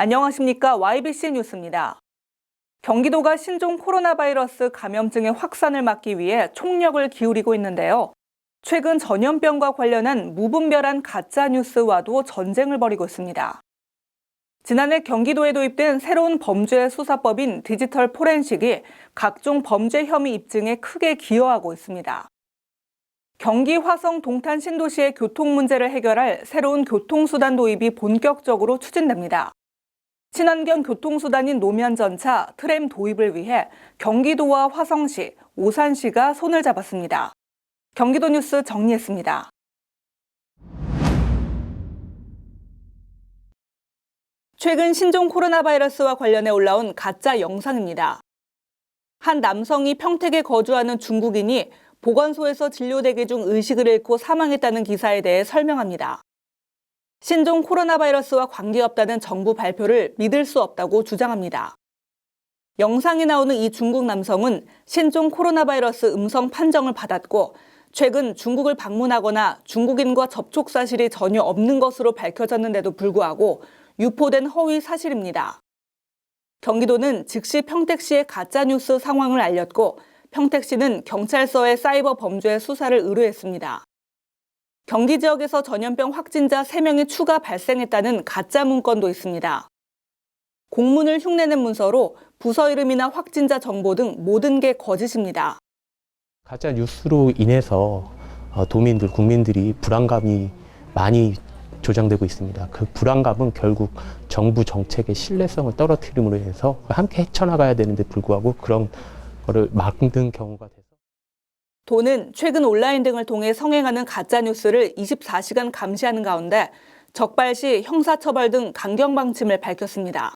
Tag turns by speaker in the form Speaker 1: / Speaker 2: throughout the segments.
Speaker 1: 안녕하십니까. YBC 뉴스입니다. 경기도가 신종 코로나 바이러스 감염증의 확산을 막기 위해 총력을 기울이고 있는데요. 최근 전염병과 관련한 무분별한 가짜뉴스와도 전쟁을 벌이고 있습니다. 지난해 경기도에 도입된 새로운 범죄 수사법인 디지털 포렌식이 각종 범죄 혐의 입증에 크게 기여하고 있습니다. 경기 화성 동탄 신도시의 교통 문제를 해결할 새로운 교통수단 도입이 본격적으로 추진됩니다. 친환경 교통수단인 노면전차, 트램 도입을 위해 경기도와 화성시, 오산시가 손을 잡았습니다. 경기도 뉴스 정리했습니다. 최근 신종 코로나 바이러스와 관련해 올라온 가짜 영상입니다. 한 남성이 평택에 거주하는 중국인이 보건소에서 진료 대기 중 의식을 잃고 사망했다는 기사에 대해 설명합니다. 신종 코로나 바이러스와 관계없다는 정부 발표를 믿을 수 없다고 주장합니다. 영상에 나오는 이 중국 남성은 신종 코로나 바이러스 음성 판정을 받았고 최근 중국을 방문하거나 중국인과 접촉 사실이 전혀 없는 것으로 밝혀졌는데도 불구하고 유포된 허위 사실입니다. 경기도는 즉시 평택시의 가짜뉴스 상황을 알렸고 평택시는 경찰서에 사이버 범죄 수사를 의뢰했습니다. 경기 지역에서 전염병 확진자 3명이 추가 발생했다는 가짜 문건도 있습니다. 공문을 흉내낸 문서로 부서 이름이나 확진자 정보 등 모든 게 거짓입니다.
Speaker 2: 가짜 뉴스로 인해서 도민들, 국민들이 불안감이 많이 조장되고 있습니다. 그 불안감은 결국 정부 정책의 신뢰성을 떨어뜨림으로 해서 함께 헤쳐나가야 되는데 불구하고 그런 거를 막는 경우가 돼서
Speaker 1: 도는 최근 온라인 등을 통해 성행하는 가짜뉴스를 24시간 감시하는 가운데 적발시 형사처벌 등 강경 방침을 밝혔습니다.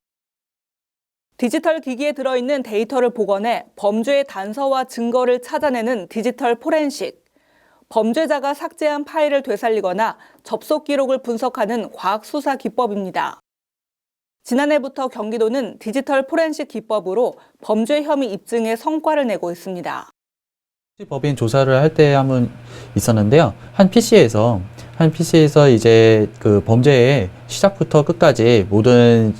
Speaker 1: 디지털 기기에 들어있는 데이터를 복원해 범죄의 단서와 증거를 찾아내는 디지털 포렌식, 범죄자가 삭제한 파일을 되살리거나 접속 기록을 분석하는 과학수사 기법입니다. 지난해부터 경기도는 디지털 포렌식 기법으로 범죄 혐의 입증에 성과를 내고 있습니다.
Speaker 3: 법인 조사를 할 때 한번 있었는데요. 한 PC에서 이제 그 범죄의 시작부터 끝까지 모든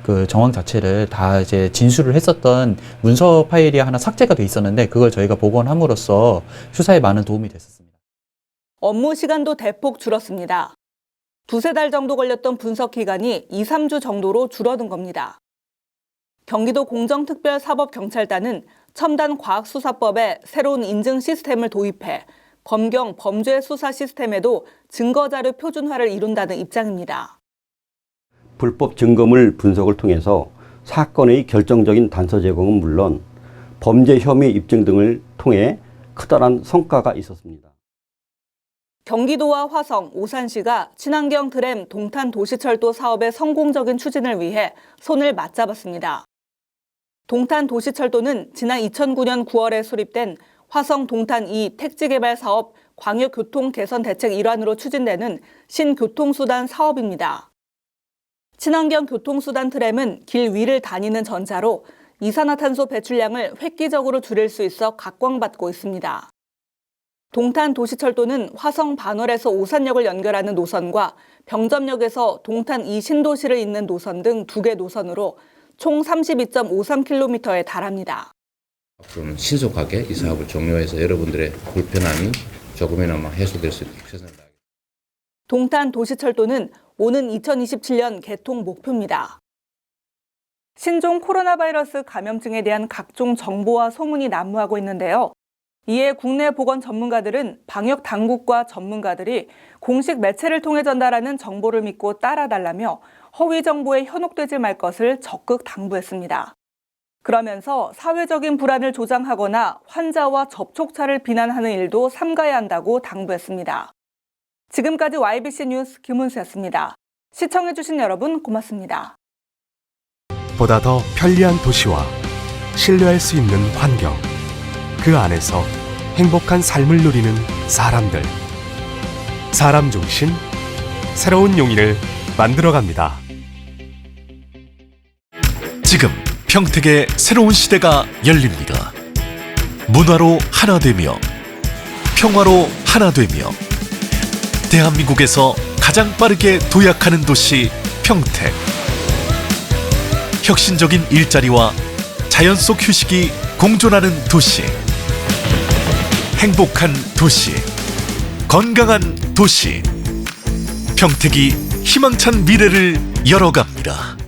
Speaker 3: 그 정황 자체를 다 이제 진술을 했었던 문서 파일이 하나 삭제가 돼 있었는데 그걸 저희가 복원함으로써 수사에 많은 도움이 됐었습니다.
Speaker 1: 업무 시간도 대폭 줄었습니다. 2-3달 정도 걸렸던 분석 기간이 2-3주 정도로 줄어든 겁니다. 경기도 공정특별사법경찰단은 첨단 과학수사법에 새로운 인증 시스템을 도입해 검경 범죄 수사 시스템에도 증거자료 표준화를 이룬다는 입장입니다.
Speaker 4: 불법 증거물 분석을 통해서 사건의 결정적인 단서 제공은 물론 범죄 혐의 입증 등을 통해 커다란 성과가 있었습니다.
Speaker 1: 경기도와 화성, 오산시가 친환경 트램 동탄 도시철도 사업의 성공적인 추진을 위해 손을 맞잡았습니다. 동탄 도시철도는 지난 2009년 9월에 수립된 화성 동탄 2 택지개발 사업 광역교통 개선 대책 일환으로 추진되는 신교통수단 사업입니다. 친환경 교통수단 트램은 길 위를 다니는 전차로 이산화탄소 배출량을 획기적으로 줄일 수 있어 각광받고 있습니다. 동탄 도시철도는 화성 반월에서 오산역을 연결하는 노선과 병점역에서 동탄 2 신도시를 잇는 노선 등 2개 노선으로 총 32.53km에 달합니다.
Speaker 5: 앞으로는 신속하게 이 사업을 종료해서 여러분들의 불편함이 조금이나마 해소될 수 있도록 최선을 다하겠습니다.
Speaker 1: 동탄 도시철도는 오는 2027년 개통 목표입니다. 신종 코로나 바이러스 감염증에 대한 각종 정보와 소문이 난무하고 있는데요. 이에 국내 보건 전문가들은 방역 당국과 전문가들이 공식 매체를 통해 전달하는 정보를 믿고 따라달라며 허위 정보에 현혹되지 말 것을 적극 당부했습니다. 그러면서 사회적인 불안을 조장하거나 환자와 접촉자를 비난하는 일도 삼가야 한다고 당부했습니다. 지금까지 YBC 뉴스 김은수였습니다. 시청해주신 여러분 고맙습니다.
Speaker 6: 보다 더 편리한 도시와 신뢰할 수 있는 환경, 그 안에서 행복한 삶을 누리는 사람들. 사람 중심, 새로운 용인을 만들어갑니다.
Speaker 7: 지금 평택의 새로운 시대가 열립니다. 문화로 하나 되며 평화로 하나 되며 대한민국에서 가장 빠르게 도약하는 도시 평택. 혁신적인 일자리와 자연 속 휴식이 공존하는 도시. 행복한 도시, 건강한 도시. 평택이 희망찬 미래를 열어갑니다.